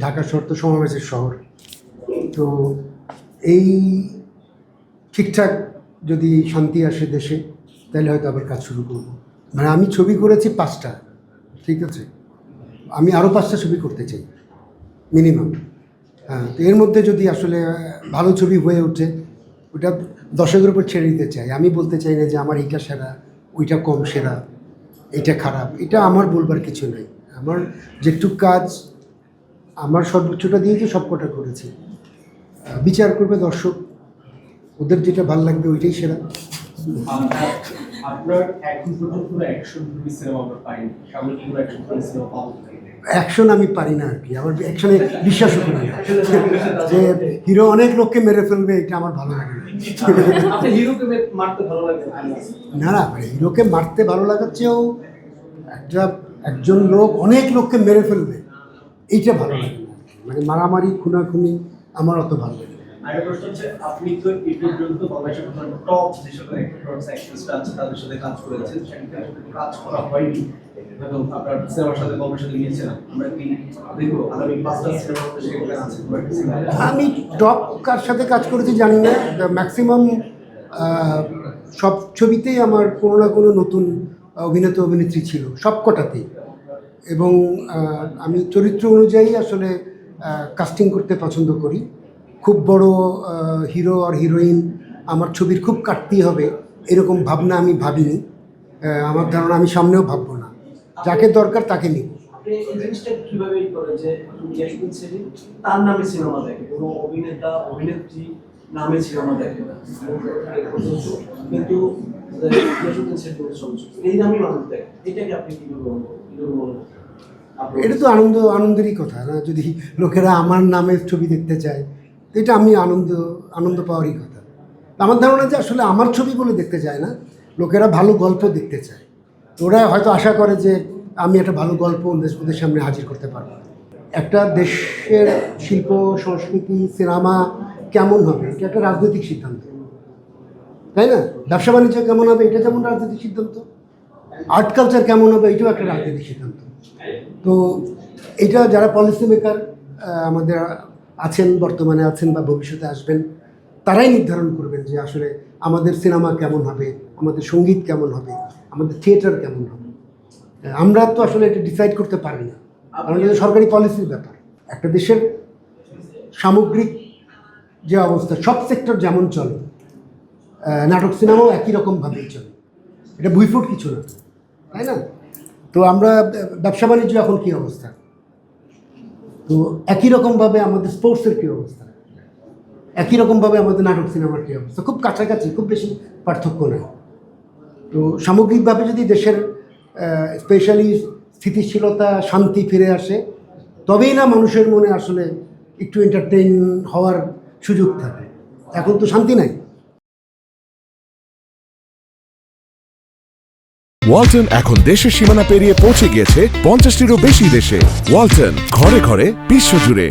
ঢাকা শহর তো সমাবেশের শহর। তো এই ঠিকঠাক যদি শান্তি আসে দেশে, তাহলে হয়তো আবার কাজ শুরু করব। মানে আমি ছবি করেছি 5টা, ঠিক আছে, আমি আরও 5টা ছবি করতে চাই মিনিমাম। হ্যাঁ, তো এর মধ্যে যদি আসলে ভালো ছবি হয়ে ওঠে, ওটা দর্শকের উপর ছেড়ে দিতে চাই। আমি বলতে চাই না যে আমার এইটা সেরা, ওইটা কম সেরা, এইটা খারাপ, এটা আমার বলবার কিছু নেই। আমার যেটুক কাজ আমার সর্বোচ্চটা দিয়েছি, সবকটা করেছি। বিচার করবে দর্শক, ওদের যেটা ভালো লাগবে ওইটাই সেরা। আপনার এখন পর্যন্ত অ্যাকশন মুভি সিনেমা আমরা পাইনি, সামনে কি অ্যাকশন সিনেমা পাবো? অ্যাকশন আমি পারি না আর কি, আমার অ্যাকশনে বিশ্বাসও করি না যে হিরো অনেক লোককে মেরে ফেলবে, এটা আমার ভালো লাগে না। আপনি হিরোকে মারতে ভালো লাগে না না, হিরোকে মারতে ভালো লাগার চেয়েও একজন লোক অনেক লোককে মেরে ফেলবে, এইটা ভালো লাগে না। মানে মারামারি খুনাখুনি আমার অত ভালো লাগে না। আরেকটা প্রশ্ন হচ্ছে, আপনি তো এই পর্যন্ত বাংলাদেশের টপ যে সকল অ্যাক্টরস অ্যাক্ট্রেসরা আছে তাদের সাথে কাজ করেছেন, সেখানে কাজ করা হয়নি, এবং আপনার সিনেমার সাথে গল্পের সাথে মিলছে না। আমরা কি দেখবো আগামী 5টা সিনেমার মধ্যে সেখানে আছে? আমি টপ কার সাথে কাজ করেছি জানি না, ম্যাক্সিমাম সব ছবিতেই আমার কোনো না কোনো নতুন অভিনেতা অভিনেত্রী ছিল, সবকটাতেই। এবং আমি চরিত্র অনুযায়ী আসলে কাস্টিং করতে পছন্দ করি। খুব বড় হিরো আর হিরোইন আমার ছবির খুব কাটতেই হবে এরকম ভাবনা আমি ভাবিনি। আমার ধারণা আমি সামনেও ভাববো না, যাকে দরকার তাকে নিব। আপনি এই জিনিসটা কিভাবে করেন যে ইয়াসমিন সেলিম তার নামে সিনেমা দেখে, কোনো অভিনেতা অভিনেত্রী নামে সিনেমা দেখে না, কিন্তু ইয়াসমিন সেলিম এই নামই মানুষ দেখে, এটাকে আপনি কিভাবে এটা তো আনন্দেরই কথা না, যদি লোকেরা আমার নামের ছবি দেখতে চায়, তো এটা আমি আনন্দ পাওয়ারই কথা। আমার ধারণা যে আসলে আমার ছবি বলে দেখতে চায় না, লোকেরা ভালো গল্প দেখতে চায়। ওরা হয়তো আশা করে যে আমি একটা ভালো গল্প ওদের সামনে হাজির করতে পারবো। একটা দেশের শিল্প সংস্কৃতি সিনেমা কেমন হবে এটা একটা রাজনৈতিক সিদ্ধান্ত, তাই না? ব্যবসা বাণিজ্য কেমন হবে এটা যেমন রাজনৈতিক সিদ্ধান্ত, আর্ট কালচার কেমন হবে এটাও একটা রাজনৈতিক সিদ্ধান্ত। তো এটা যারা পলিসি মেকার আমাদের আছেন, বর্তমানে আছেন বা ভবিষ্যতে আসবেন, তারাই নির্ধারণ করবেন যে আসলে আমাদের সিনেমা কেমন হবে, আমাদের সঙ্গীত কেমন হবে, আমাদের থিয়েটার কেমন হবে। আমরা তো আসলে এটা ডিসাইড করতে পারি না, কারণ এটা সরকারি পলিসির ব্যাপার। একটা দেশের সামগ্রিক যে অবস্থা, সব সেক্টর যেমন চলে, নাটক সিনেমাও একই রকমভাবেই চলে, এটা ভুইফুট কিছু না, তাই না? তো আমরা ব্যবসা বাণিজ্য এখন কী অবস্থা, তো একই রকমভাবে আমাদের স্পোর্টসের কী অবস্থা, একই রকমভাবে আমাদের নাটক সিনেমার কী অবস্থা, খুব কাছাকাছি, খুব বেশি পার্থক্য নেই। তো সামগ্রিকভাবে যদি দেশের স্পেশালি স্থিতিশীলতা শান্তি ফিরে আসে, তবেই না মানুষের মনে আসলে একটু এন্টারটেইন হওয়ার সুযোগ থাকে। এখন তো শান্তি নাই। ওয়ালটন এখন দেশের সীমানা পেরিয়ে পৌঁছে গিয়েছে 50টিরও বেশি দেশে। ওয়ালটন, ঘরে ঘরে বিশ্বজুড়ে।